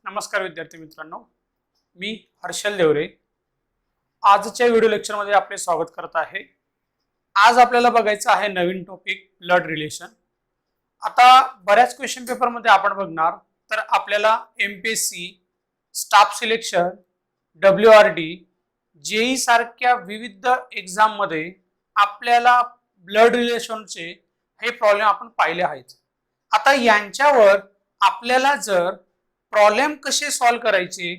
नमस्कार विद्यार्थी मित्रांनो, मी हर्षल देवरे आजच्या व्हिडिओ लेक्चरमध्ये आपले स्वागत करत आहे। आज आपल्याला बघायचं आहे नवीन टॉपिक ब्लड रिलेशन। आता बऱ्याच क्वेश्चन पेपरमध्ये आपण बघणार तर आपल्याला MPSC, staff selection, WRD, JE सारख्या विविध एक्झाम मध्ये आपल्याला ब्लड रिलेशनचे हे प्रॉब्लेम आपण पाहिले आहेत। आता यांच्यावर आपल्याला जर प्रॉब्लेम कसे सॉल्व्ह करायचे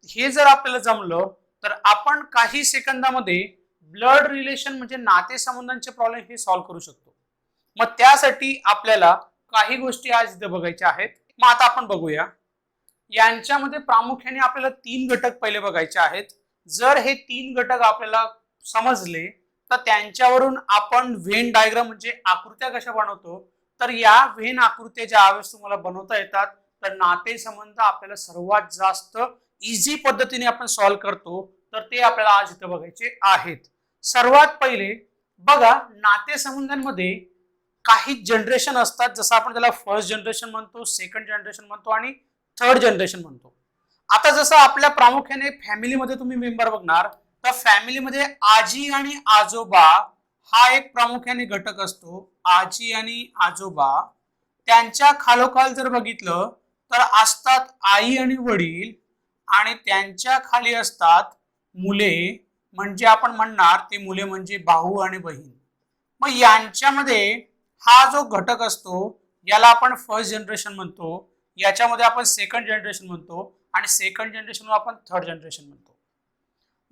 हे जर आपल्याला जमलं तर आपण काही सेकंदामध्ये ब्लड रिलेशन म्हणजे नातेसंबंधांचे प्रॉब्लेम हे सॉल्व्ह करू शकतो। मग त्यासाठी आपल्याला काही गोष्टी आज इथे बघायच्या आहेत। मग आता आपण बघूया। यांच्यामध्ये प्रामुख्याने आपल्याला तीन घटक पहिले बघायचे आहेत। जर हे तीन घटक आपल्याला समजले तर त्यांच्यावरून आपण व्हेन डायग्राम म्हणजे आकृत्या कशा बनवतो, तर या व्हेन आकृत्या ज्या वेळेस तुम्हाला बनवता येतात तर नातेसंबंध आपल्याला सर्वात जास्त इझी पद्धतीने आपण सॉल्व्ह करतो, तर ते आपल्याला आज इथे बघायचे आहेत। सर्वात पहिले बघा, नातेसंबंधांमध्ये काही जनरेशन असतात, जसं आपण त्याला फर्स्ट जनरेशन म्हणतो, सेकंड जनरेशन म्हणतो आणि थर्ड जनरेशन म्हणतो। आता जसं आपल्या प्रामुख्याने फॅमिलीमध्ये तुम्ही मेंबर बघणार तर फॅमिलीमध्ये आजी आणि आजोबा हा एक प्रामुख्याने घटक असतो। आजी आणि आजोबा, त्यांच्या खालोखाल जर बघितलं तर असतात आई आणि वडील आणि त्यांच्या खाली असतात मुले, म्हणजे आपण म्हणणार ते मुले म्हणजे भाऊ आणि बहीण। मग यांच्यामध्ये हा जो घटक असतो याला आपण फर्स्ट जनरेशन म्हणतो, याच्यामध्ये आपण सेकंड जनरेशन म्हणतो आणि सेकंड जनरेशन आपण थर्ड जनरेशन म्हणतो।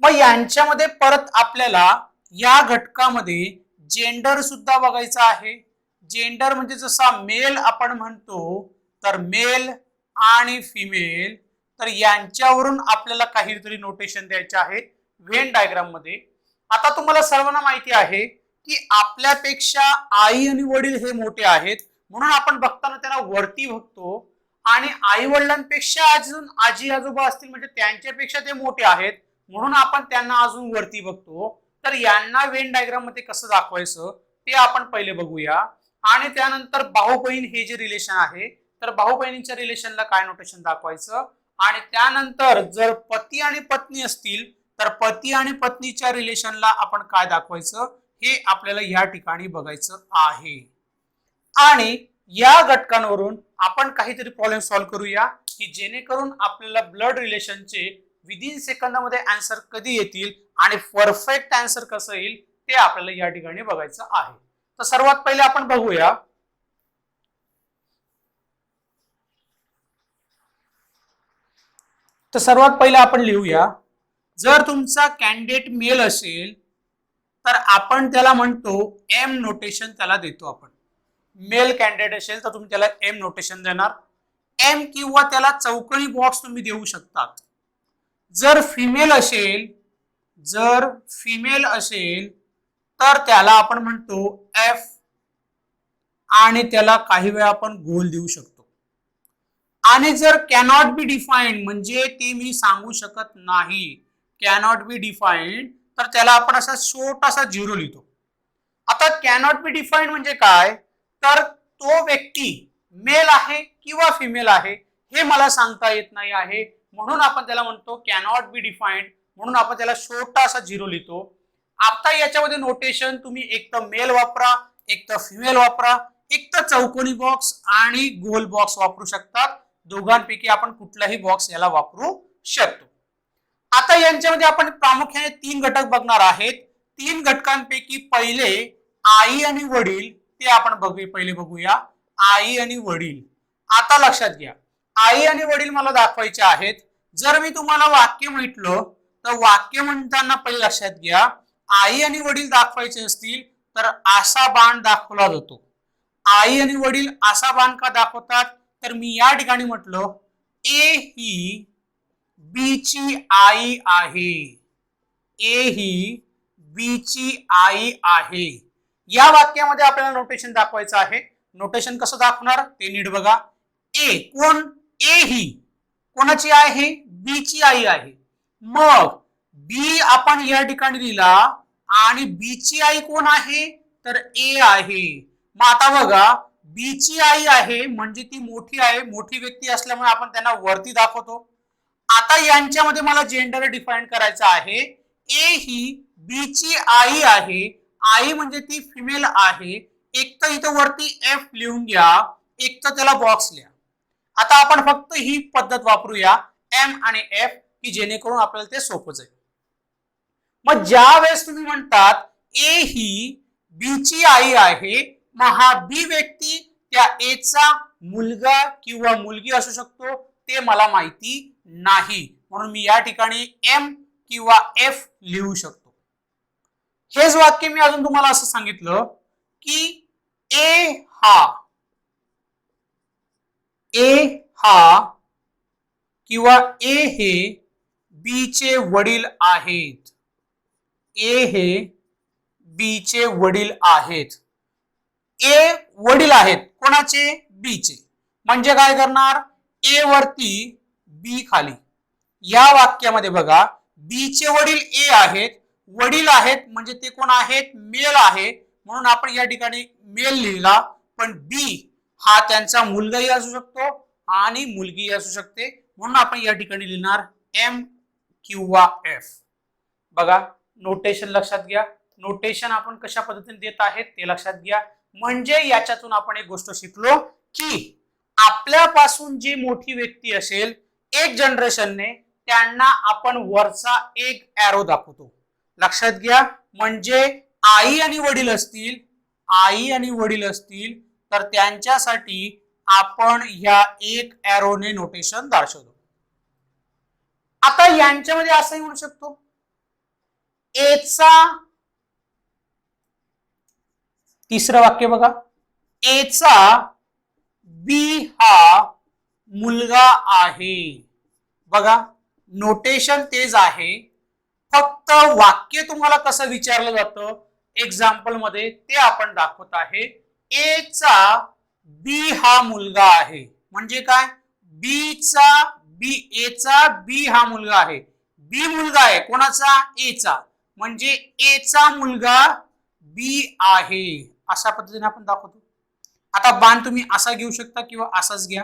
मग यांच्यामध्ये परत आपल्याला या घटकामध्ये जेंडर सुद्धा बघायचं आहे। जेंडर म्हणजे जसा मेल आपण म्हणतो तर मेल आणि फिमेल, तर यांच्यावरून आपल्याला काहीतरी नोटेशन द्यायचे आहे व्हेन डायग्राम मध्ये। आता तुम्हाला सर्वांना माहिती आहे की आपल्यापेक्षा आई आणि वडील हे मोठे आहेत, म्हणून आपण बघताना त्यांना वरती बघतो आणि आई वडिलांपेक्षा अजून आजी आजोबा असतील म्हणजे त्यांच्यापेक्षा ते मोठे आहेत म्हणून आपण त्यांना अजून वरती बघतो। तर यांना व्हेन डायग्राम मध्ये कसं दाखवायचं ते आपण पहिले बघूया। आणि त्यानंतर भाऊ बहीण हे जे रिलेशन आहे तर भाऊ बहिणीच्या रिलेशनला काय नोटेशन दाखवायचं, आणि त्यानंतर जर पती आणि पत्नी असतील तर पती आणि पत्नीच्या रिलेशनला आपण काय दाखवायचं हे आपल्याला या ठिकाणी बघायचं आहे। आणि या घटकांवरून आपण काहीतरी प्रॉब्लेम सॉल्व्ह करूया की जेणेकरून आपल्याला ब्लड रिलेशनचे विदिन सेकंदामध्ये आन्सर कधी येतील आणि परफेक्ट आन्सर कसं येईल ते आपल्याला या ठिकाणी बघायचं आहे। तर सर्वात पहिले आपण बघूया। तर सर्वात पहिले आपण लिहूया, जर तुमचा कॅन्डिडेट मेल असेल तर आपण त्याला म्हणतो एम नोटेशन त्याला देतो आपण। मेल कॅन्डिडेट असेल तर तुम्ही त्याला एम नोटेशन देणार, एम किंवा त्याला चौकोनी बॉक्स तुम्ही देऊ शकतात। जर फिमेल असेल तर त्याला आपण म्हणतो एफ आणि त्याला काही वेळा आपण गोल देऊ शकतो। आणि जर कॅनॉट बी डिफाइंड म्हणजे ते मी सांगू शकत नाही, कॅनॉट बी डिफाइंड, तर त्याला आपण असा छोटासा झिरो लिहितो। आता कॅनॉट बी डिफाइंड म्हणजे काय, तर तो व्यक्ती मेल आहे किंवा फिमेल आहे हे मला सांगता येत नाही आहे, म्हणून आपण त्याला म्हणतो कॅनॉट बी डिफाइंड, म्हणून आपण त्याला छोटासा झिरो लिहितो। आता याच्यामध्ये नोटेशन तुम्ही एक तर मेल वापरा, एक तर फिमेल वापरा, एक तर चौकोनी बॉक्स आणि गोल बॉक्स वापरू शकतात। दोघांपैकी आपण कुठलाही बॉक्स याला वापरू शकतो। आता यांच्यामध्ये आपण प्रामुख्याने तीन घटक बघणार आहेत। तीन घटकांपैकी पहिले आई आणि वडील, ते आपण पहिले बघूया। आई आणि वडील, आता लक्षात घ्या, आई आणि वडील मला दाखवायचे आहेत। जर मी तुम्हाला वाक्य म्हटलं तर वाक्य म्हणताना पहिले लक्षात घ्या, आई आणि वडील दाखवायचे असतील तर असा बाण दाखवला जातो। आई आणि वडील असा बाण का दाखवतात, तर मी या ठिकाणी म्हटलं ए ही बी ची आई आहे, ए ही बी ची आई आहे। या वाक्यामध्ये आपल्याला नोटेशन दाखवायचं आहे। नोटेशन कसं दाखवणार ते नीट बघा। ए कोण, ए ही कोणाची आहे, बी ची आई आहे। मग बी आपण या ठिकाणी लिहिला आणि बी ची आई कोण आहे तर ए आहे। मग आता बघा बी ची आई आहे म्हणजे ती मोठी आहे, मोठी व्यक्ती असल्यामुळे आपण त्यांना वरती दाखवतो. आता यांच्यामध्ये मला जेंडर डिफाईन करायचं आहे. ए ही बी ची आई आहे, आई म्हणजे ती फिमेल आहे. एक तर इथं वरती एफ लिहून घ्या, एक तर त्याला बॉक्स लिहा. आता आपण फक्त ही पद्धत वापरूया एम आणि एफ, की जेणेकरून आपल्याला ते सोपं जाईल. मग ज्या वेळेस तुम्ही म्हणतात ए ही बी ची आई आहे, मग हा बी व्यक्ती त्या ए चा मुलगा किंवा मुलगी असू शकतो, ते मला माहिती नाही, म्हणून मी या ठिकाणी एम किंवा एफ लिहू शकतो. हेच वाक्य मी अजून तुम्हाला असं सांगितलं की ए हा किंवा ए हे बी चे वडील आहेत. ए हे बी चे वडील आहेत. ए वडील आहेत कोणाचे? बी चे. म्हणजे काय करणार? ए वरती बी खाली. या वाक्यामध्ये बघा, बी चे वडील ए आहेत, वडील आहेत म्हणजे ते कोण आहेत? मेल आहे, म्हणून आपण या ठिकाणी मेल लिहिला. पण बी हा त्यांचा मुलगाही असू शकतो आणि मुलगी असू शकते, म्हणून आपण या ठिकाणी लिहिणार एम किंवा एफ. बघा, नोटेशन लक्षात घ्या. नोटेशन आपण कशा पद्धतीने देत आहेत ते लक्षात घ्या. म्हणजे याच्यातून आपण एक गोष्ट शिकलो की आपल्यापासून जी मोठी व्यक्ती असेल एक जनरेशनने, त्यांना आपण वरचा एक एरो दाखवतो. लक्षात घ्या. म्हणजे आई आणि वडील असतील तर त्यांच्यासाठी आपण ह्या एक एरोने नोटेशन दर्शवतो. आता यांच्यामध्ये असंही म्हणू शकतो, एचा तिसरं वाक्य बघा, एचा बी हा मुलगा आहे. बघा, नोटेशन तेच आहे, फक्त वाक्य तुम्हाला कसं विचारलं जातं एक्झाम्पल मध्ये ते आपण दाखवत आहे. एचा बी हा मुलगा आहे म्हणजे काय? एचा बी हा मुलगा आहे. बी मुलगा आहे कोणाचा? एचा. म्हणजे एचा मुलगा बी आहे, अशा पद्धतीने आपण दाखवतो. आता बाण तुम्ही असा घेऊ शकता किंवा असाच घ्या,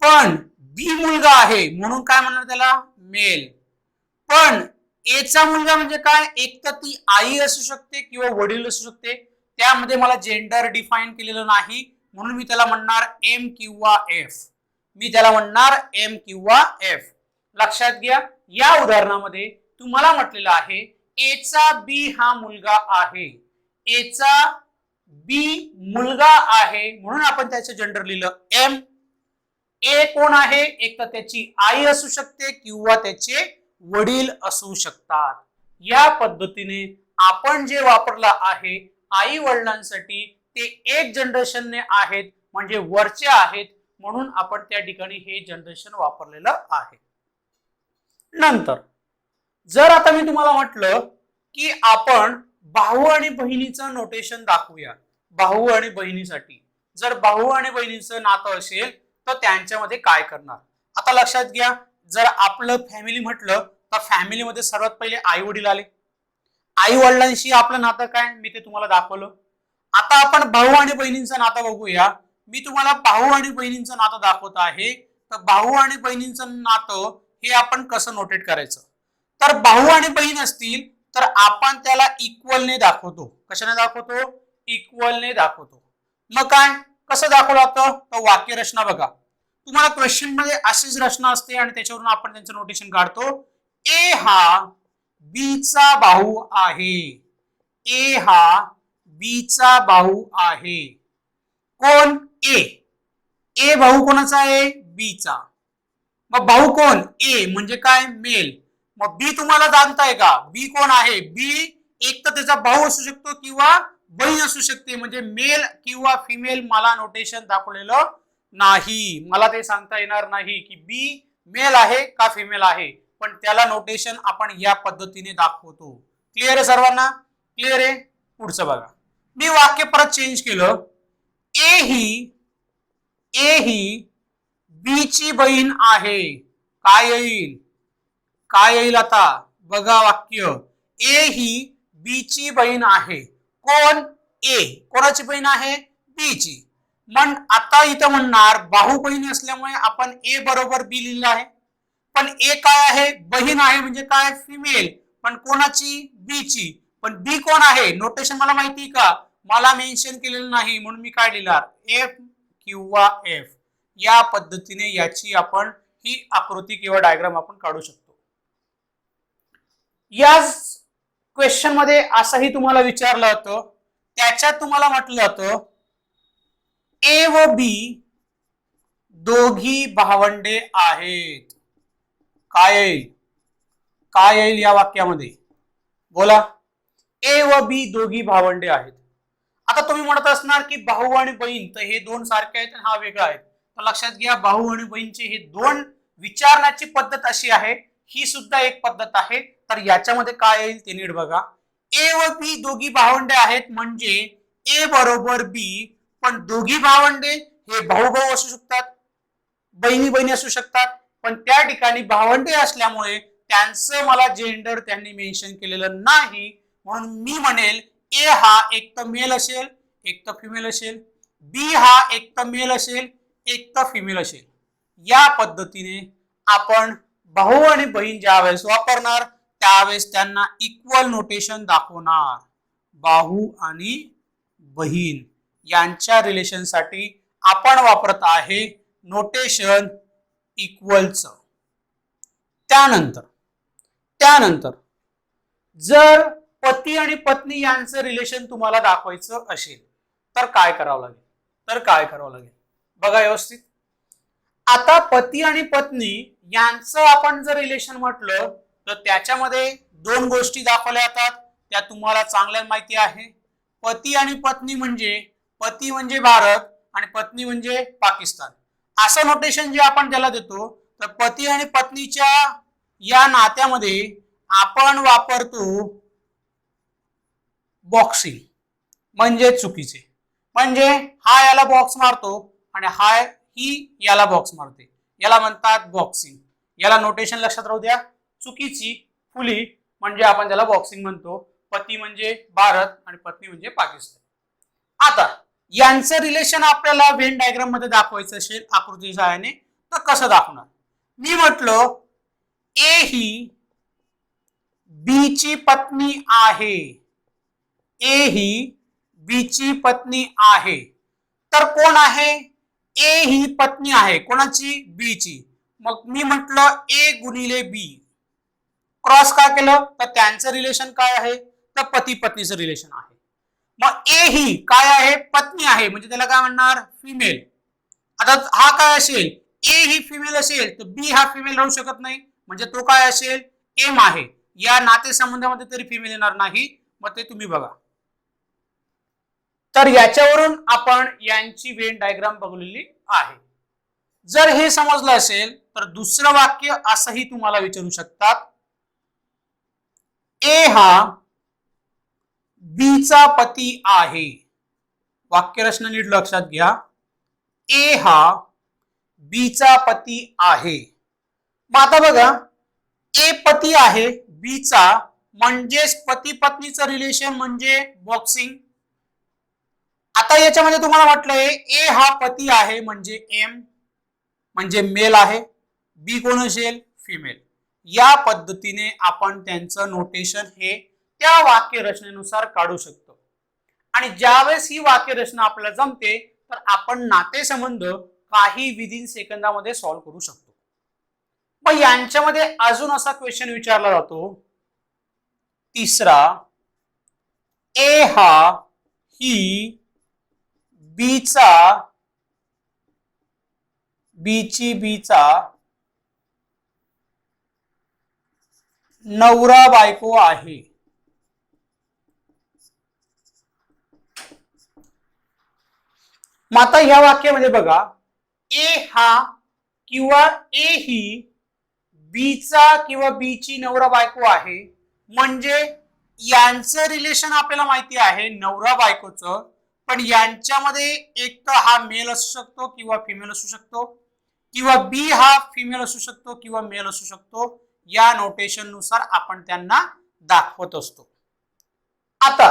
पण बी मुलगा आहे म्हणून काय म्हणणार त्याला? मेल. पण एचा मुलगा म्हणजे काय? एक तर ती आई असू शकते किंवा वडील असू शकते, त्यामध्ये मला जेंडर डिफाईन केलेलं नाही, म्हणून मी त्याला म्हणणार एम किंवा एफ. लक्षात घ्या, या उदाहरणामध्ये तुम्हाला म्हटलेलं आहे एचा बी हा मुलगा आहे. एचा बी मुलगा आहे म्हणून आपण त्याचं जेंडर लिहिलं एम. ए कोण आहे? एक तर त्याची आई असू शकते किंवा त्याचे वडील असू शकतात. या पद्धतीने आपण जे वापरला आहे आई वडिलांसाठी, ते एक जनरेशनने आहेत म्हणजे वरचे आहेत, म्हणून आपण त्या ठिकाणी हे जनरेशन वापरलेलं आहे. नंतर जर आता मी तुम्हाला म्हटलं की आपण भाऊ आणि बहिणीचं नोटेशन दाखवूया. भाऊ आणि बहिणीसाठी जर भाऊ आणि बहिणीचं नातं असेल तर त्यांच्यामध्ये काय करणार? आता लक्षात घ्या, जर आपलं फॅमिली म्हटलं तर फॅमिलीमध्ये सर्वात पहिले आई वडील आले. आई वडिलांशी आपलं नातं काय? मी ते तुम्हाला दाखवलं. आता आपण भाऊ आणि बहिणींचं नातं बघूया. मी तुम्हाला भाऊ आणि बहिणींचं नातं दाखवत आहे. तर भाऊ आणि बहिणींचं नातं हे आपण कसं नोटेट करायचं? तर भाऊ आणि बहीण असतील तर आपण त्याला इक्वलने दाखवतो. कशाने दाखवतो? इक्वलने दाखवतो. मग काय कसं दाखवलं जातं? तर वाक्य रचना बघा. तुम्हाला क्वेश्चन मध्ये अशीच रचना असते आणि त्याच्यावरून आपण त्यांचं नोटेशन काढतो. ए हा बी चा भाऊ आहे. ए हा बी चा भाऊ आहे. कोण? ए. ए भाऊ कोणाचा आहे? बी चा. मग भाऊ कोण? ए म्हणजे काय? मेल. मग बी तुम्हाला जाणताय का? बी कोण आहे? बी एक तर त्याचा भाऊ असू शकतो किंवा बहीण असू शकते. म्हणजे मेल किंवा फिमेल मला नोटेशन दाखवलेलं नाही, मला ते सांगता येणार नाही की बी मेल आहे का फिमेल आहे, पण त्याला नोटेशन आपण या पद्धतीने दाखवतो. क्लिअर आहे सर्वांना? क्लिअर आहे? पुढचं बघा. मी वाक्य परत चेंज केलं. ए ही बी ची बहीण आहे. काय येईल? काय येईल आता? बघा वाक्य. ए ही बी ची बहीण आहे. कोण? ए. कोणाची बहीण आहे? बी ची. मग आता इथं म्हणणार भाऊ बहीण असल्यामुळे आपण ए बरोबर बी लिहिलं आहे, पण ए काय आहे, बहीण आहे म्हणजे काय, फिमेल, पण कोणाची, बी ची. पण बी कोण आहे, नोटेशन मला माहिती का, मला मेन्शन केलेलं नाही, म्हणून मी काय लिहिणार, एफ किंवा एफ. या पद्धतीने याची आपण ही आकृती किंवा डायग्राम आपण काढू शकतो. या क्वेश्चन मध्ये असंही तुम्हाला विचारलं होतं, त्याच्यात तुम्हाला म्हटलं होतं ए व बी दोघी भावंडे आहेत. काय येईल, काय येईल या वाक्यामध्ये, बोला. ए व बी दोघी भावंडे आहेत. आता तुम्ही म्हणत असणार की भाऊ आणि बहीण, तर हे दोन सारखे आहेत आणि हा वेगळा आहे. तर लक्षात घ्या, भाऊ आणि बहीणचे हे दोन विचारण्याची पद्धत अशी आहे, ही सुद्धा एक पद्धत आहे. तर याच्यामध्ये काय येईल ते नीट बघा. ए व बी दोघी भावंडे आहेत म्हणजे ए बरोबर बी, पण दोघी भावंडे हे भाऊ भाऊ असू शकतात, बहिणी बहिणी असू शकतात, पण त्या ठिकाणी भावंडे असल्यामुळे त्यांचं मला जेंडर त्यांनी मेन्शन केलेलं नाही, म्हणून मी म्हणेल ए हा एक तर मेल असेल एक तर फिमेल असेल, बी हा एक तर मेल असेल एक तर फिमेल असेल. या पद्धतीने आपण भाऊ आणि बहीण ज्यावेळेस वापरणार त्यावेळेस त्यांना इक्वल नोटेशन दाखवणार. भाऊ आणि बहीण यांच्या रिलेशनसाठी आपण वापरत आहे नोटेशन इक्वलचं. त्यानंतर जर पती आणि पत्नी यांचं रिलेशन तुम्हाला दाखवायचं असेल तर काय करावं लागेल, बघा व्यवस्थित. आता पती आणि पत्नी यांचं आपण जर रिलेशन म्हटलं तर त्याच्यामध्ये दोन गोष्टी दाखवल्या जातात, त्या तुम्हाला चांगल्या माहिती आहे. पती आणि पत्नी म्हणजे पती म्हणजे भारत आणि पत्नी म्हणजे पाकिस्तान, असं नोटेशन जे आपण त्याला देतो. तर पती आणि पत्नीच्या या नात्यामध्ये आपण वापरतो बॉक्सिंग, म्हणजे चुकीचे, म्हणजे हा याला बॉक्स मारतो आणि हा ही याला बॉक्स मारते, याला म्हणतात बॉक्सिंग. याला नोटेशन लक्षात राहू द्या, चुकीची फुली म्हणजे आपण त्याला बॉक्सिंग म्हणतो. पती म्हणजे भारत आणि पत्नी म्हणजे पाकिस्तान. आता यांचं रिलेशन आपल्याला व्हेन डायग्राम मध्ये दाखवायचं असेल आकृती सहाय्याने, तर कसं दाखवणार. मी म्हटलं ए ही बी ची पत्नी आहे, ए ही बी ची पत्नी आहे. तर कोण आहे, ए ही पत्नी आहे कोणाची, बी ची. मग मी म्हटलं ए गुणिले बी, क्रॉस का केलं, तर त्यांचं रिलेशन काय आहे, तर पती पत्नीचं रिलेशन आहे. मग ए ही काय आहे, पत्नी आहे, म्हणजे त्याला काय म्हणणार, फिमेल. आता हा काय असेल, ए ही फिमेल असेल तर बी हा फिमेल राहू शकत नाही, म्हणजे तो काय असेल, एम आहे. या नातेसंबंधामध्ये तरी फिमेल येणार नाही, मग ते तुम्ही बघा. तर याच्यावरून आपण यांची व्हेन डायग्राम बघलेली आहे. जर हे समजलं असेल तर दुसरं वाक्य असंही तुम्हाला विचारू शकतात, ए हा बी चा पती आहे. वाक्यरचना नीट लक्षात घ्या, ए हा बी चा पती आहे. मग आता बघा, ए पती आहे बी चा, म्हणजेच पती पत्नीचं रिलेशन म्हणजे बॉक्सिंग. आता याच्यामध्ये तुम्हाला म्हटलंय ए हा पती आहे म्हणजे एम म्हणजे मेल आहे, बी कोण असेल, फिमेल. या पद्धतीने आपण त्यांचं नोटेशन हे त्या वाक्यरचनेनुसार काढू शकतो. आणि ज्यावेळेस ही वाक्यरचना आपल्याला जमते तर आपण नातेसंबंध काही विदिन सेकंदामध्ये सॉल्व्ह करू शकतो. मग यांच्यामध्ये अजून असा क्वेश्चन विचारला जातो तिसरा, ए हा ही बीचा नवरा बायको आहे. मग आता ह्या वाक्यामध्ये बघा, ए हा किंवा ए ही बीचा किंवा बीची नवरा बायको आहे, म्हणजे यांचं रिलेशन आपल्याला माहिती आहे नवरा बायकोचं, पण यांच्यामध्ये एक तर हा मेल असू शकतो किंवा फिमेल असू शकतो, किंवा बी हा फिमेल असू शकतो किंवा मेल असू शकतो. या नोटेशन नुसार आपण त्यांना दाखवत असतो. आता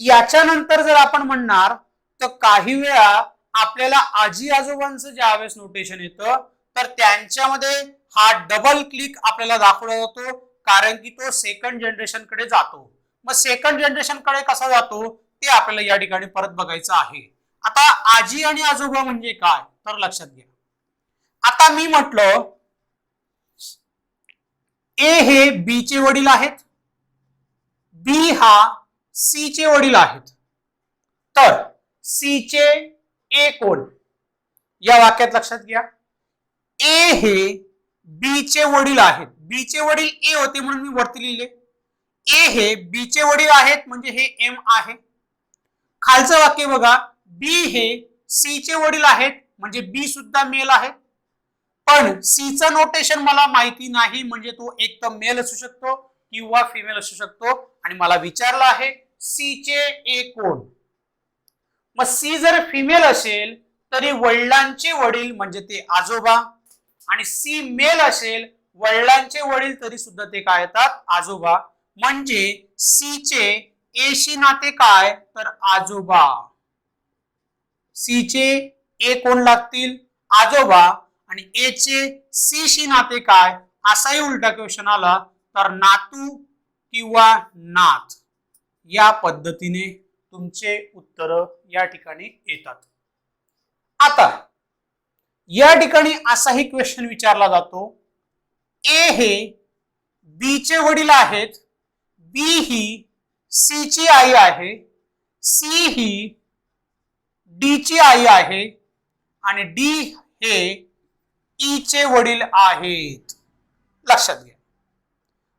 याच्यानंतर जर आपण म्हणणार तर काही वेळा आपल्याला आजी आजोबांचं ज्यावेळेस नोटेशन येतं तर त्यांच्यामध्ये हा डबल क्लिक आपल्याला दाखवला जातो, कारण की तो सेकंड जनरेशन कडे जातो. मग सेकंड जनरेशन कडे कसा जातो ते आपल्याला या ठिकाणी परत बघायचं आहे. आता आजी आणि आजोबा म्हणजे काय तर लक्षात घ्या. आता मी म्हटलं ए हे बी चे वडील आहेत, बी हा सी चे वडील आहेत, तर सी चे ए कोण या वाक्यात लक्षात घ्या. ए हे बी चे वडील आहेत, बी चे वडील ए होते म्हणून मी वरती लिहिले. ए हे बी चे वडील आहेत म्हणजे हे एम आहे. खालचं वाक्य बघा, बी हे सी चे वडील आहेत म्हणजे बी सुद्धा मेल आहे. पण सी चं नोटेशन मला माहिती नाही, म्हणजे तो एक तर मेल असू शकतो किंवा फिमेल असू शकतो, आणि मला विचारलं आहे सी चे ए कोण. मग सी जर फिमेल असेल तरी वडिलांचे वडील म्हणजे ते आजोबा, आणि सी मेल असेल वडिलांचे वडील तरी सुद्धा ते काय येतात आजोबा. म्हणजे सी चे ए शी नाते काय तर आजोबा. सी चे ए कोण लागतील आजोबा, आणि ए चे सी शी नाते काय असाही उलटा क्वेश्चन आला तर नातू किंवा नात. या पद्धतीने तुमचे उत्तर या ठिकाणी येतात. आता या ठिकाणी असाही क्वेश्चन विचारला जातो, ए हे बी चे वडील आहेत, बी ही सी ची आई आहे, सी ही डी ची आई आहे, आणि डी हे ई चे वडील आहेत. लक्षात घ्या.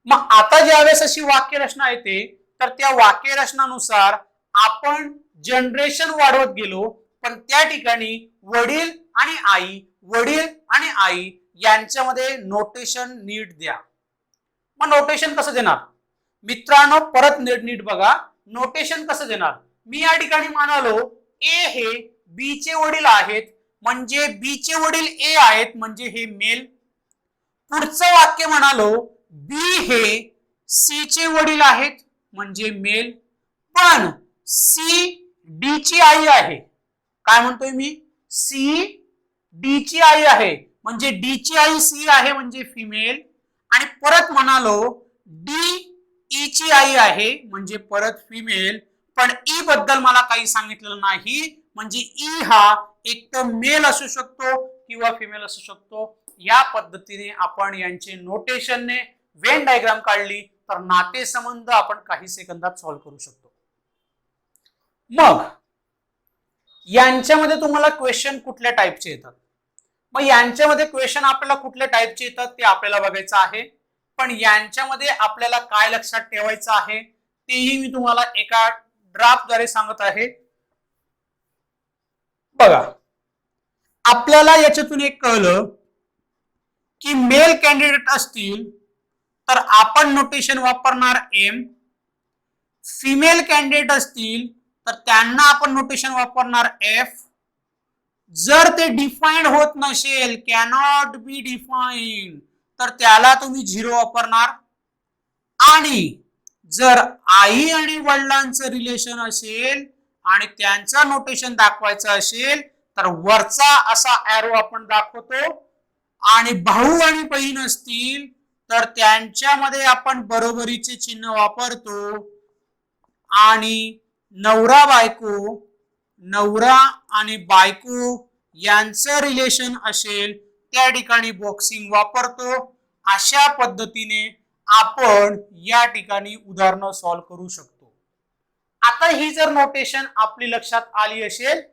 मग आता ज्यावेळेस अशी वाक्यरचना येते तर त्या वाक्यरचनानुसार आपण जनरेशन वाढवत गेलो, पण त्या ठिकाणी वडील आणि आई यांच्यामध्ये नोटेशन नीट द्या. मग नोटेशन कसं देणार मित्रांनो, परत नीट बघा. नोटेशन कसं देणार, मी या ठिकाणी म्हणालो ए हे बी चे वडील आहेत म्हणजे बी चे वडील ए आहेत म्हणजे हे मेल. पुढचं वाक्य म्हणालो बी हे सी चे वडील आहेत म्हणजे मेल, पण सी डी ची आई आहे. काय म्हणतोय मी, सी डी ची आई आहे म्हणजे डी ची आई सी आहे म्हणजे फिमेल. आणि परत म्हणालो डी ई ची आई आहे म्हणजे परत फिमेल, पण ई बद्दल मला काही सांगितलेलं नाही, म्हणजे ई हा एक तर मेल असू शकतो किंवा फिमेल असू शकतो. या पद्धतीने आपण यांचे नोटेशनने वेन डायग्राम काढली तर नातेसंबंध आपण काही सेकंदात सॉल्व्ह करू शकतो. मग यांच्यामध्ये तुम्हाला क्वेश्चन कुठल्या टाईपचे येतात, मग यांच्यामध्ये क्वेश्चन आपल्याला कुठल्या टाईपचे येतात ते आपल्याला बघायचं आहे. पण यांच्यामध्ये आपल्याला काय लक्षात ठेवायचं आहे तेही मी तुम्हाला एका ड्राफ्टद्वारे सांगत आहे. बघा, आपल्याला याच्यातून एक कळलं की मेल कॅन्डिडेट असतील तर आपण नोटेशन वापरणार एम, फिमेल कॅन्डिडेट असतील तर त्यांना आपण नोटेशन वापरणार एफ. जर ते डिफाइंड होत नसेल, कॅनॉट बी डिफाइंड, तर त्याला तुम्ही 0 वापरणार. आणि जर आई आणि वडिलांचं रिलेशन असेल आणि त्यांचं नोटेशन दाखवायचं असेल तर वरचा असा एरो आपण दाखवतो, आणि भाऊ आणि बहीण असतील तर त्यांच्यामध्ये आपण बरोबरीचे चिन्ह वापरतो, आणि नवरा आणि बायको यांचं रिलेशन असेल त्या ठिकाणी बॉक्सिंग वापरतो. अशा पद्धतीने आपण या ठिकाणी उदाहरणं सॉल्व्ह करू शकतो. आता ही जर नोटेशन आपली लक्षात आली असेल